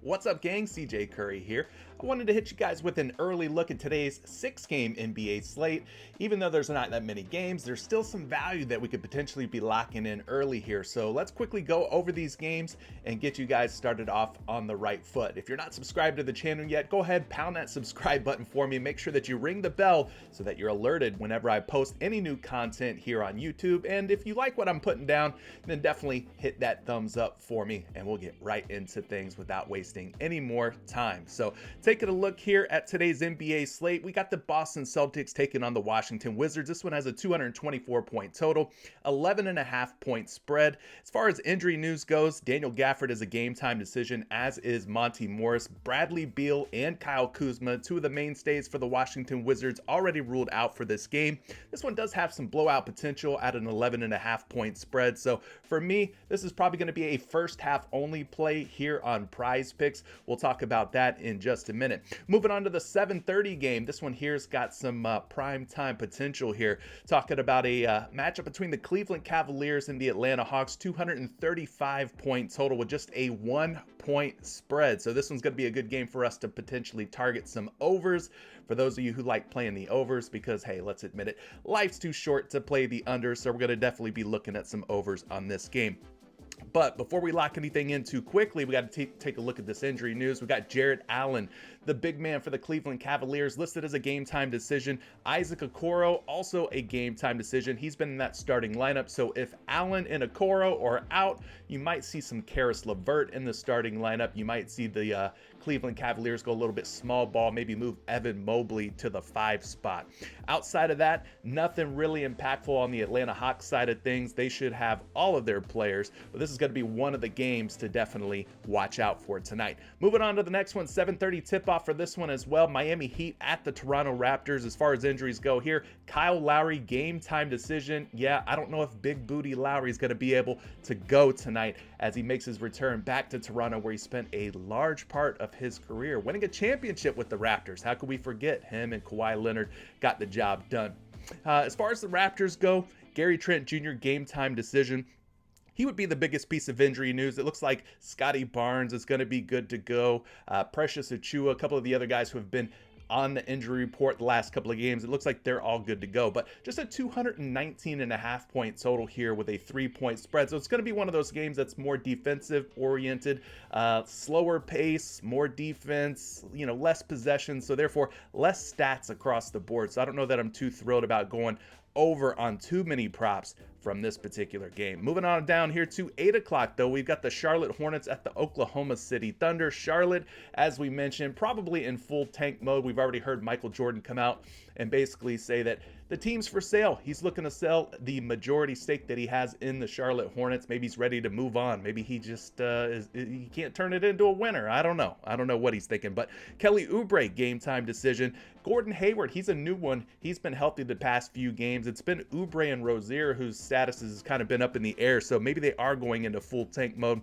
What's up, gang? CJ Curry here. I wanted to hit you guys with an early look at today's 6-game NBA slate. Even though there's not that many games, there's still some value that we could potentially be locking in early here. So let's quickly go over these games and get you guys started off on the right foot. If you're not subscribed to the channel yet, go ahead, pound that subscribe button for me. Make sure that you ring the bell so that you're alerted whenever I post any new content here on YouTube. And if you like what I'm putting down, then definitely hit that thumbs up for me and we'll get right into things without wasting any more time. So taking a look here at today's NBA slate, we got the Boston Celtics taking on the Washington Wizards. This one has a 224-point total, 11.5-point spread. As far as injury news goes, Daniel Gafford is a game-time decision, as is Monty Morris. Bradley Beal and Kyle Kuzma, two of the mainstays for the Washington Wizards, already ruled out for this game. This one does have some blowout potential at an 11.5-point spread. So for me, this is probably going to be a first half only play here on PrizePicks. We'll talk about that in just a minute. Moving on to the 7:30 game. This one here's got some prime time potential here. Talking about a matchup between the Cleveland Cavaliers and the Atlanta Hawks. 235-point total with just a 1-point spread. So this one's going to be a good game for us to potentially target some overs. For those of you who like playing the overs, because hey, let's admit it, life's too short to play the unders. So we're going to definitely be looking at some overs on this game. But before we lock anything in too quickly, we got to take a look at this injury news. We got Jarrett Allen, the big man for the Cleveland Cavaliers, listed as a game-time decision. Isaac Okoro, also a game-time decision. He's been in that starting lineup. So if Allen and Okoro are out, you might see some Karis LeVert in the starting lineup. You might see the Cleveland Cavaliers go a little bit small ball, maybe move Evan Mobley to the 5 spot. Outside of that, nothing really impactful on the Atlanta Hawks side of things. They should have all of their players, but this is going to be one of the games to definitely watch out for tonight. Moving on to the next one, 7:30 tip-off for this one as well. Miami Heat at the Toronto Raptors. As far as injuries go here, Kyle Lowry, game time decision. Yeah, I don't know if Big Booty Lowry is going to be able to go tonight as he makes his return back to Toronto, where he spent a large part of his career winning a championship with the Raptors. How could we forget him? And Kawhi Leonard got the job done. As far as the Raptors go, Gary Trent Jr. game time decision. He would be the biggest piece of injury news. It looks like Scotty Barnes is going to be good to go. Precious Achiuwa, a couple of the other guys who have been on the injury report the last couple of games, it looks like they're all good to go. But just a 219.5-point total here with a 3-point spread. So it's going to be one of those games that's more defensive oriented, slower pace, more defense, less possession. So therefore less stats across the board. So I don't know that I'm too thrilled about going over on too many props from this particular game. Moving on down here to 8 o'clock, though, we've got the Charlotte Hornets at the Oklahoma City Thunder. Charlotte, as we mentioned, probably in full tank mode. We've already heard Michael Jordan come out and basically say that the team's for sale. He's looking to sell the majority stake that he has in the Charlotte Hornets. Maybe he's ready to move on. Maybe he just he can't turn it into a winner. I don't know. I don't know what he's thinking. But Kelly Oubre, game time decision. Gordon Hayward, he's a new one. He's been healthy the past few games. It's been Oubre and Rozier whose status has kind of been up in the air. So maybe they are going into full tank mode.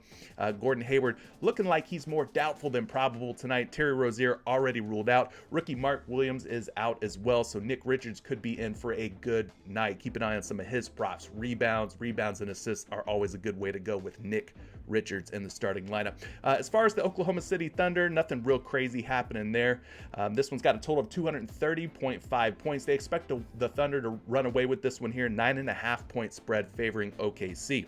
Gordon Hayward looking like he's more doubtful than probable tonight. Terry Rozier already ruled out. Rookie Mark Williams is out as well. So Nick Richards could be in for a good night. Keep an eye on some of his props. Rebounds and assists are always a good way to go with Nick Richards in the starting lineup. As far as the Oklahoma City Thunder, nothing real crazy happening there. This one's got a total of 230.5 points. They expect the Thunder to run away with this one here. 9.5-point spread favoring OKC.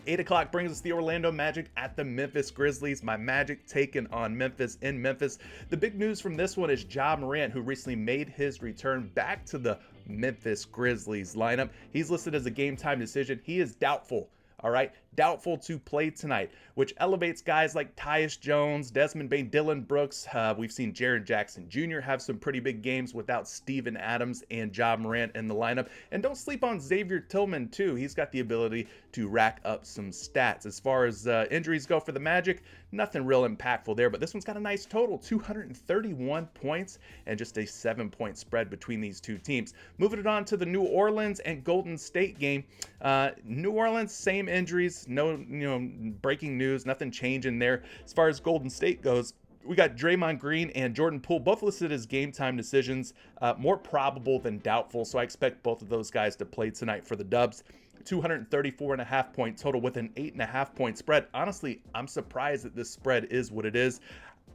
8 o'clock brings us the Orlando Magic at the Memphis Grizzlies. My Magic taking on Memphis in Memphis. The big news from this one is Ja Morant, who recently made his return back to the Memphis Grizzlies lineup. He's listed as a game time decision. He is doubtful. All right, doubtful to play tonight, which elevates guys like Tyus Jones, Desmond Bane, Dylan Brooks. We've seen Jaren Jackson Jr. have some pretty big games without Steven Adams and Ja Morant in the lineup. And don't sleep on Xavier Tillman, too. He's got the ability to rack up some stats. As far as injuries go for the Magic, nothing real impactful there, but this one's got a nice total, 231 points and just a 7-point spread between these two teams. Moving it on to the New Orleans and Golden State game. New Orleans, same injuries, no breaking news, nothing changing there. As far as Golden State goes, we got Draymond Green and Jordan Poole, both listed as game time decisions, more probable than doubtful. So I expect both of those guys to play tonight for the Dubs. 234.5 point total with an 8.5 point spread. Honestly, I'm surprised that this spread is what it is.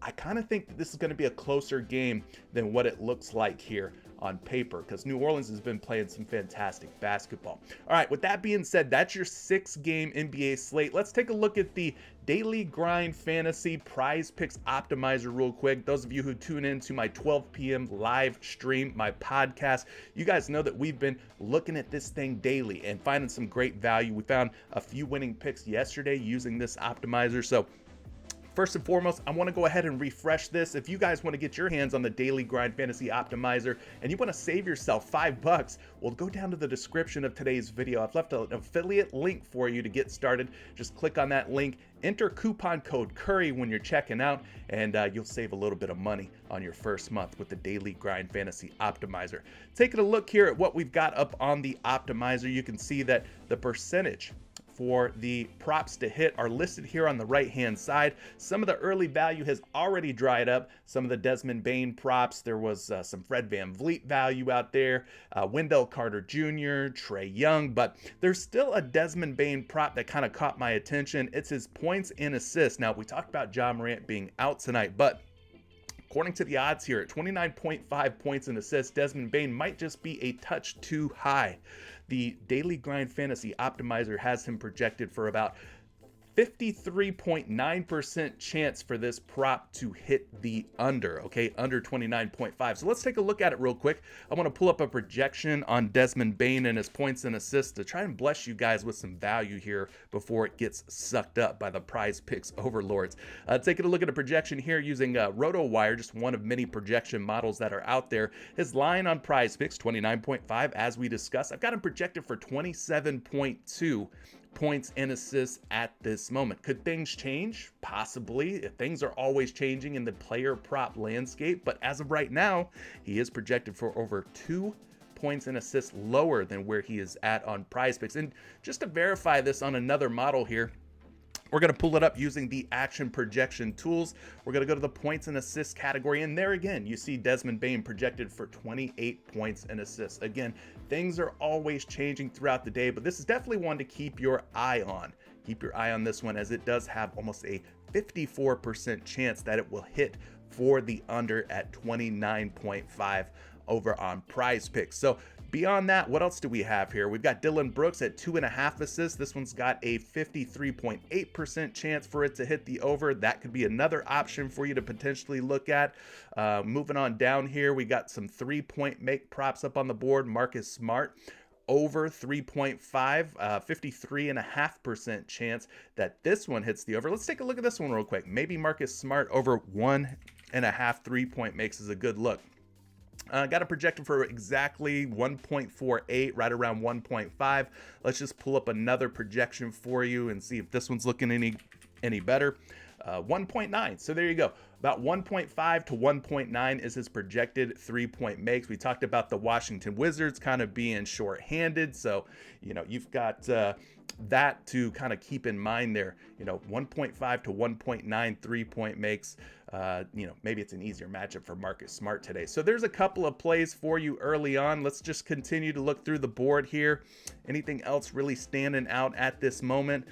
I kind of think that this is going to be a closer game than what it looks like here on paper, because New Orleans has been playing some fantastic basketball. All right, with that being said, that's your 6-game NBA slate. Let's take a look at the Daily Grind Fantasy PrizePicks Optimizer real quick. Those of you who tune in to my 12 p.m. live stream, my podcast, you guys know that we've been looking at this thing daily and finding some great value. We found a few winning picks yesterday using this optimizer. So first and foremost, I want to go ahead and refresh this. If you guys want to get your hands on the Daily Grind Fantasy Optimizer and you want to save yourself $5, well, go down to the description of today's video. I've left an affiliate link for you to get started. Just click on that link, enter coupon code Curry when you're checking out, and you'll save a little bit of money on your first month with the Daily Grind Fantasy Optimizer. Taking a look here at what we've got up on the optimizer, you can see that the percentage for the props to hit are listed here on the right hand side. Some of the early value has already dried up. Some of the Desmond Bane props, there was some Fred VanVleet value out there, Wendell Carter Jr., Trae Young, but there's still a Desmond Bane prop that kind of caught my attention. It's his points and assists. Now, we talked about Ja Morant being out tonight, but according to the odds here, at 29.5 points and assists, Desmond Bane might just be a touch too high. The Daily Grind Fantasy Optimizer has him projected for about 53.9% chance for this prop to hit the under, okay, under 29.5. So let's take a look at it real quick. I want to pull up a projection on Desmond Bane and his points and assists to try and bless you guys with some value here before it gets sucked up by the PrizePicks overlords. Taking a look at a projection here using RotoWire, just one of many projection models that are out there. His line on PrizePicks, 29.5, as we discussed. I've got him projected for 27.2 points and assists at this moment. Could things change? Possibly. Things are always changing in the player prop landscape, but as of right now, he is projected for over 2 points and assists lower than where he is at on PrizePicks. And just to verify this on another model here, we're going to pull it up using the action projection tools. We're going to go to the points and assists category. And there again, you see Desmond Bane projected for 28 points and assists. Again, things are always changing throughout the day, but this is definitely one to keep your eye on. Keep your eye on this one, as it does have almost a 54% chance that it will hit for the under at 29.5 over on PrizePicks. So beyond that, what else do we have here? We've got Dylan Brooks at 2.5 assists. This one's got a 53.8% chance for it to hit the over. That could be another option for you to potentially look at. Moving on down here, we got some 3-point make props up on the board. Marcus Smart over 3.5, 53.5% chance that this one hits the over. Let's take a look at this one real quick. Maybe Marcus Smart over 1.5 3-point makes is a good look. Got a projected for exactly 1.48, right around 1.5. Let's just pull up another projection for you and see if this one's looking any better. 1.9. So there you go. About 1.5 to 1.9 is his projected 3-point makes. We talked about the Washington Wizards kind of being short-handed. So, you've got that to kind of keep in mind there. 1.5 to 1.9 3-point makes. Maybe it's an easier matchup for Marcus Smart today. So there's a couple of plays for you early on. Let's just continue to look through the board here. Anything else really standing out at this moment?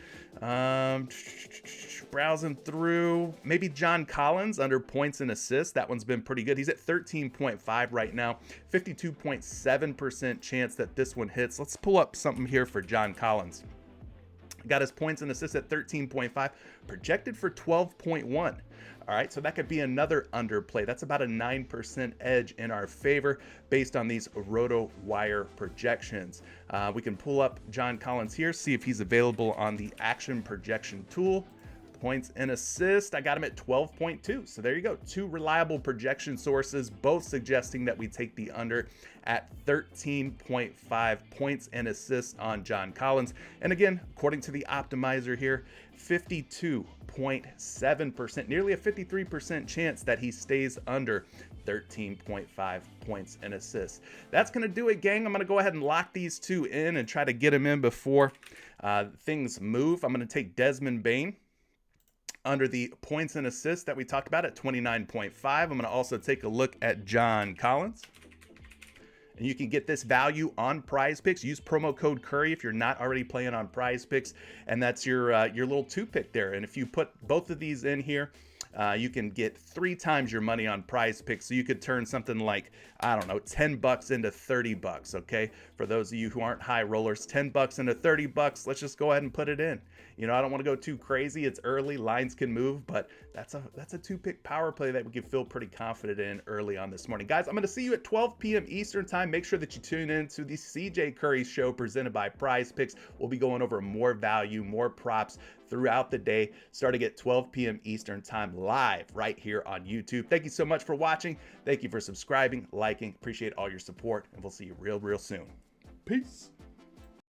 Browsing through, maybe John Collins under points and assists. That one's been pretty good. He's at 13.5 right now. 52.7% chance that this one hits. Let's pull up something here for John Collins. Got his points and assists at 13.5, projected for 12.1. All right, so that could be another underplay. That's about a 9% edge in our favor based on these RotoWire projections. We can pull up John Collins here, see if he's available on the action projection tool. Points and assists, I got him at 12.2. So there you go. 2 reliable projection sources, both suggesting that we take the under at 13.5 points and assists on John Collins. And again, according to the optimizer here, 52.7%, nearly a 53% chance that he stays under 13.5 points and assists. That's going to do it, gang. I'm going to go ahead and lock these two in and try to get them in before things move. I'm going to take Desmond Bane under the points and assists that we talked about at 29.5. I'm going to also take a look at John Collins and you can get this value on PrizePicks. Use promo code Curry if you're not already playing on PrizePicks, and that's your little 2-pick there. And if you put both of these in here, you can get 3 times your money on PrizePicks. So you could turn something like, I don't know, $10 into $30. Okay, for those of you who aren't high rollers, $10 into $30. Let's just go ahead and put it in. You know, I don't want to go too crazy. It's early, lines can move, but that's a 2-pick power play that we can feel pretty confident in early on this morning. Guys, I'm going to see you at 12 p.m. Eastern time. Make sure that you tune in to the CJ Curry Show presented by PrizePicks. We'll be going over more value, more props throughout the day, starting at 12 p.m. Eastern time, live right here on YouTube. Thank you so much for watching. Thank you for subscribing, liking. Appreciate all your support, and we'll see you real soon. Peace.